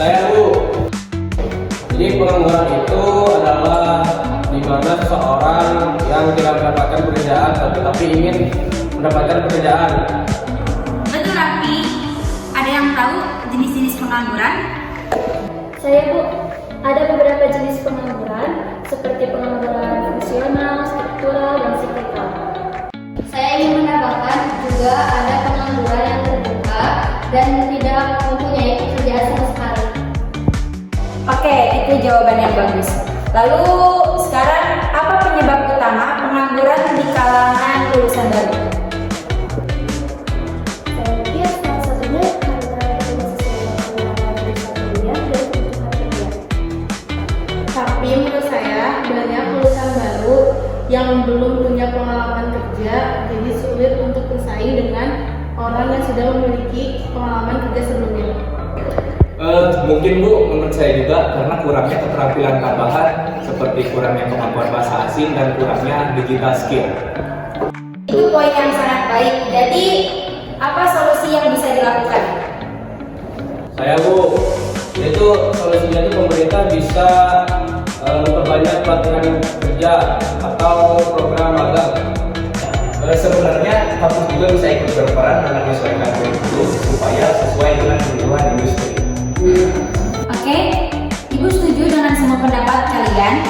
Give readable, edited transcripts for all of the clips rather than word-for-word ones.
Saya Bu. Jadi pengangguran itu adalah di mana seseorang yang tidak mendapatkan pekerjaan tetapi ingin mendapatkan pekerjaan. Betul, Rafi. Ada yang tahu jenis-jenis pengangguran? Saya Bu, ada beberapa jenis pengangguran seperti pengangguran fungsional, struktural, dan siklikal. Saya ingin menambahkan juga ada pengangguran yang terbuka dan tidak mempunyai pekerjaan sama sekali. Oke, itu jawaban yang bagus. Lalu sekarang apa penyebab utama pengangguran di kalangan lulusan baru? Saya pikir salah satunya karena tidak sesuai dengan jurusan kuliah dan kebutuhan kerja. Tapi menurut saya banyak lulusan baru yang belum punya pengalaman kerja, jadi sulit untuk bersaing dengan orang yang sudah memiliki pengalaman kerja sebelumnya. Mungkin Bu, menurut saya juga karena kurangnya keterampilan tambahan seperti kurangnya kemampuan bahasa asing dan kurangnya digital skill. Itu poin yang sangat baik. Jadi, apa solusi yang bisa dilakukan? Saya Bu, yaitu solusinya itu pemerintah bisa memperbanyak pelatihan kerja atau program magang. Sebenarnya kampus juga bisa ikut berperan dalam menyesuaikan kurikulum supaya sesuai dengan kebutuhan industri. Oke, Ibu setuju dengan semua pendapat kalian?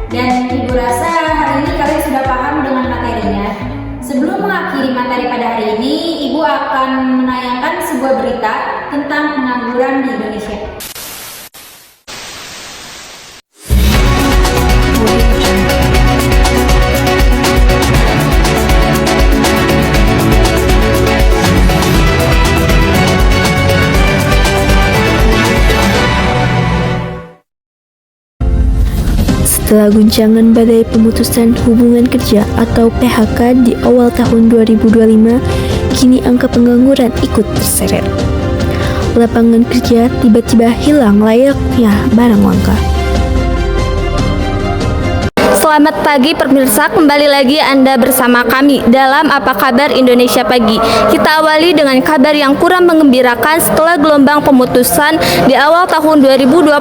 Dan Ibu rasa hari ini kalian sudah paham dengan materinya. Sebelum mengakhiri materi pada hari ini, Ibu akan menayangkan sebuah berita tentang pengangguran di Indonesia. Setelah guncangan badai pemutusan hubungan kerja atau PHK di awal tahun 2025, kini angka pengangguran ikut terseret. Lapangan kerja tiba-tiba hilang layaknya barang langka. Selamat pagi pemirsa, kembali lagi Anda bersama kami dalam Apa Kabar Indonesia Pagi. Kita awali dengan kabar yang kurang menggembirakan. Setelah gelombang pemutusan di awal tahun 2025,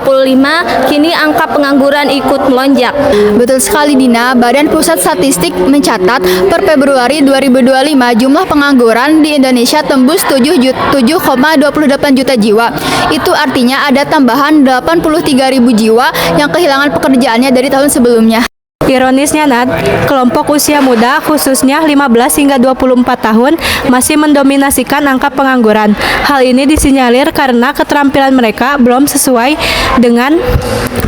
kini angka pengangguran ikut melonjak. Betul sekali Dina, Badan Pusat Statistik mencatat per Februari 2025 jumlah pengangguran di Indonesia tembus 7,28 juta jiwa. Itu artinya ada tambahan 83.000 jiwa yang kehilangan pekerjaannya dari tahun sebelumnya. Ironisnya Nat, kelompok usia muda khususnya 15 hingga 24 tahun masih mendominasikan angka pengangguran. Hal ini disinyalir karena keterampilan mereka belum sesuai dengan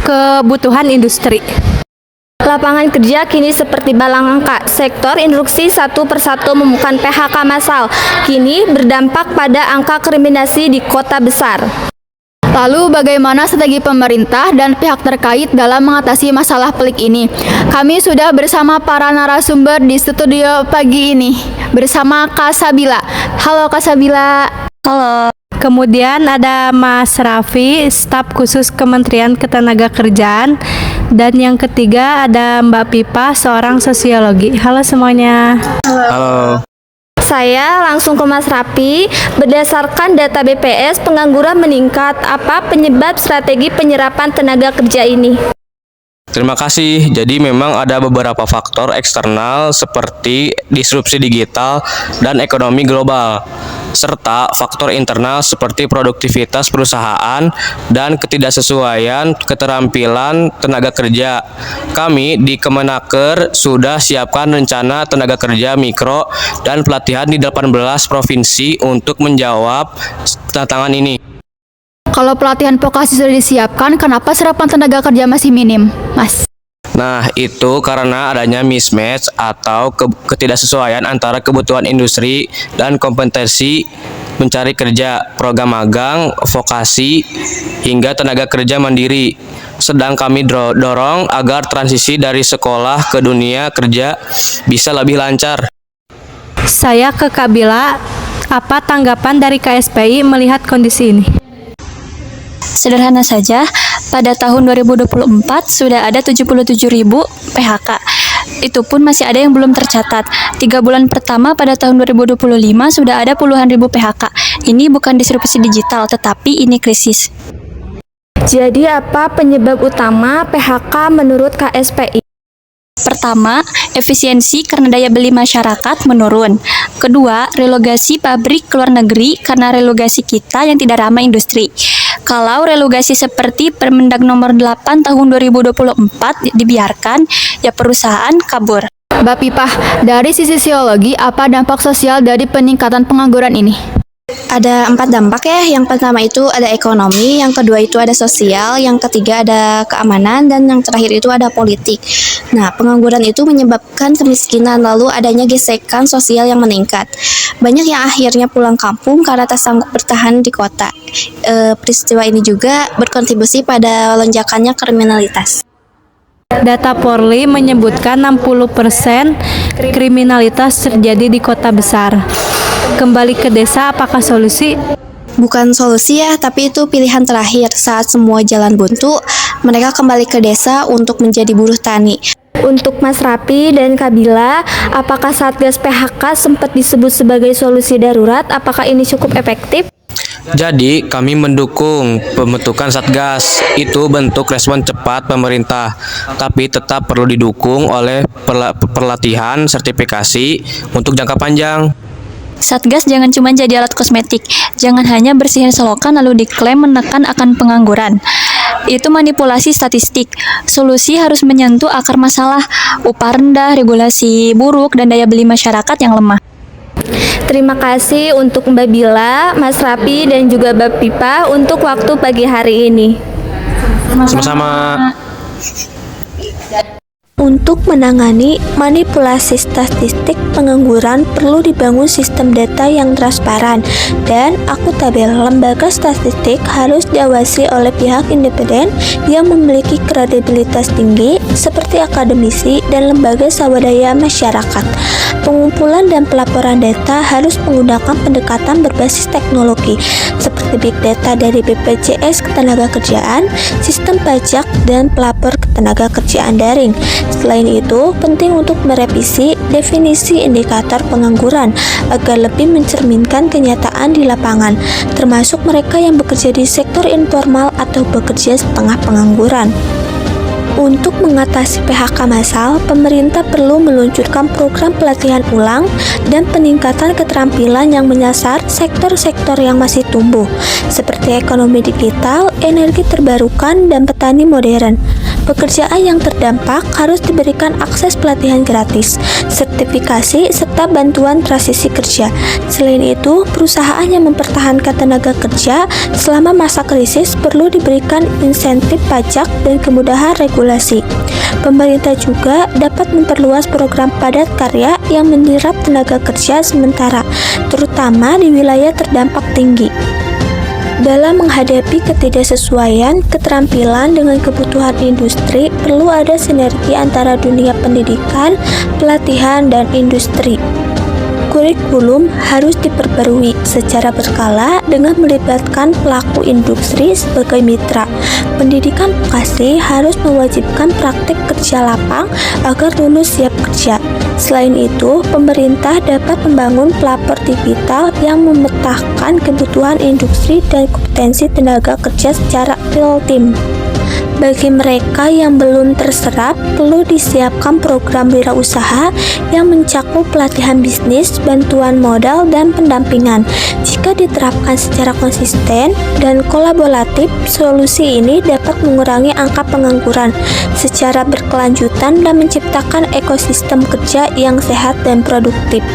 kebutuhan industri. Lapangan kerja kini seperti balang angka. Sektor instruksi satu persatu menemukan PHK massal. Kini berdampak pada angka kriminasi di kota besar. Lalu bagaimana strategi pemerintah dan pihak terkait dalam mengatasi masalah pelik ini? Kami sudah bersama para narasumber di studio pagi ini bersama Kak Sabila. Halo Kak Sabila. Halo. Kemudian ada Mas Raffi, staf khusus Kementerian Ketenagakerjaan. Dan yang ketiga ada Mbak Pipa, seorang sosiologi. Halo semuanya. Halo. Saya langsung ke Mas Raffi. Berdasarkan data BPS, pengangguran meningkat. Apa penyebab strategi penyerapan tenaga kerja ini? Terima kasih. Jadi memang ada beberapa faktor eksternal seperti disrupsi digital dan ekonomi global, serta faktor internal seperti produktivitas perusahaan dan ketidaksesuaian keterampilan tenaga kerja. Kami di Kemenaker sudah siapkan rencana tenaga kerja mikro dan pelatihan di 18 provinsi untuk menjawab tantangan ini. Kalau pelatihan vokasi sudah disiapkan, kenapa serapan tenaga kerja masih minim, Mas? Nah, itu karena adanya mismatch atau ketidaksesuaian antara kebutuhan industri dan kompetensi mencari kerja, program magang, vokasi, hingga tenaga kerja mandiri. Sedang kami dorong agar transisi dari sekolah ke dunia kerja bisa lebih lancar. Saya ke Kak Bila, apa tanggapan dari KSPI melihat kondisi ini? Sederhana saja, pada tahun 2024 sudah ada 77.000 PHK. Itu pun masih ada yang belum tercatat. 3 bulan pertama pada tahun 2025 sudah ada puluhan ribu PHK. Ini bukan disrupsi digital, tetapi ini krisis. Jadi apa penyebab utama PHK menurut KSPI? Pertama, efisiensi karena daya beli masyarakat menurun. Kedua, relokasi pabrik ke luar negeri karena relokasi kita yang tidak ramah industri. Kalau relokasi seperti Permendag nomor 8 tahun 2024 dibiarkan, ya perusahaan kabur. Mbak Pipah, dari sisi psikologi, apa dampak sosial dari peningkatan pengangguran ini? Ada 4 dampak ya. Yang pertama itu ada ekonomi, yang kedua itu ada sosial, yang ketiga ada keamanan, dan yang terakhir itu ada politik. Nah, pengangguran itu menyebabkan kemiskinan, lalu adanya gesekan sosial yang meningkat. Banyak yang akhirnya pulang kampung karena tak sanggup bertahan di kota. Peristiwa ini juga berkontribusi pada lonjakannya kriminalitas. Data Polri menyebutkan 60% kriminalitas terjadi di kota besar. Kembali ke desa apakah solusi? Bukan solusi ya, tapi itu pilihan terakhir. Saat semua jalan buntu, mereka kembali ke desa untuk menjadi buruh tani. Untuk Mas Rapi dan Kabila, apakah Satgas PHK sempat disebut sebagai solusi darurat? Apakah ini cukup efektif? Jadi, kami mendukung pembentukan Satgas. Itu bentuk respon cepat pemerintah, tapi tetap perlu didukung oleh pelatihan sertifikasi untuk jangka panjang. Satgas jangan cuma jadi alat kosmetik. Jangan hanya bersihin selokan lalu diklaim menekan akan pengangguran. Itu manipulasi statistik. Solusi harus menyentuh akar masalah, upah rendah, regulasi buruk, dan daya beli masyarakat yang lemah. Terima kasih untuk Mbak Bila, Mas Rapi, dan juga Mbak Pipa untuk waktu pagi hari ini. Sama-sama. Untuk menangani manipulasi statistik pengangguran perlu dibangun sistem data yang transparan dan akuntabel. Lembaga statistik harus diawasi oleh pihak independen yang memiliki kredibilitas tinggi seperti akademisi dan lembaga swadaya masyarakat. Pengumpulan dan pelaporan data harus menggunakan pendekatan berbasis teknologi seperti big data dari BPJS Ketenagakerjaan, sistem pajak, dan pelapor ketenagakerjaan daring. Selain itu, penting untuk merevisi definisi indikator pengangguran agar lebih mencerminkan kenyataan di lapangan, termasuk mereka yang bekerja di sektor informal atau bekerja setengah pengangguran. Untuk mengatasi PHK massal, pemerintah perlu meluncurkan program pelatihan ulang dan peningkatan keterampilan yang menyasar sektor-sektor yang masih tumbuh, seperti ekonomi digital, energi terbarukan, dan petani modern. Pekerjaan yang terdampak harus diberikan akses pelatihan gratis, sertifikasi, serta bantuan transisi kerja. Selain itu, perusahaan yang mempertahankan tenaga kerja selama masa krisis perlu diberikan insentif pajak dan kemudahan regulasi. Pemerintah juga dapat memperluas program padat karya yang menyerap tenaga kerja sementara, terutama di wilayah terdampak tinggi. Dalam menghadapi ketidaksesuaian keterampilan dengan kebutuhan industri, perlu ada sinergi antara dunia pendidikan, pelatihan, dan industri. Kurikulum harus diperbarui secara berkala dengan melibatkan pelaku industri sebagai mitra. Pendidikan vokasi harus mewajibkan praktik kerja lapang agar lulus siap kerja. Selain itu, pemerintah dapat membangun pelapor digital yang memetakan kebutuhan industri dan kompetensi tenaga kerja secara real time. Bagi mereka yang belum terserap, perlu disiapkan program wirausaha yang mencakup pelatihan bisnis, bantuan modal, dan pendampingan. Jika diterapkan secara konsisten dan kolaboratif, solusi ini dapat mengurangi angka pengangguran secara berkelanjutan dan menciptakan ekosistem kerja yang sehat dan produktif.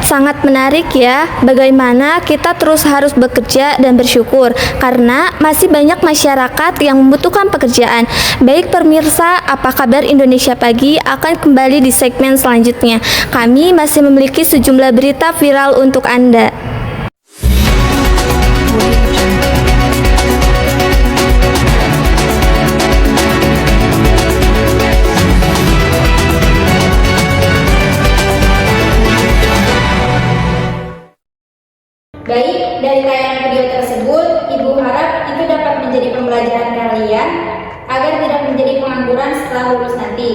Sangat menarik ya, bagaimana kita terus harus bekerja dan bersyukur karena masih banyak masyarakat yang membutuhkan pekerjaan. Baik pemirsa, apa kabar Indonesia Pagi akan kembali di segmen selanjutnya. Kami masih memiliki sejumlah berita viral untuk Anda. Baik, dari tayangan video tersebut, Ibu harap itu dapat menjadi pembelajaran kalian agar tidak menjadi pengangguran setelah lulus nanti.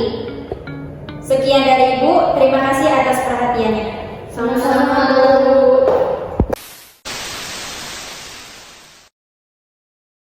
Sekian dari Ibu, terima kasih atas perhatiannya. Sama-sama.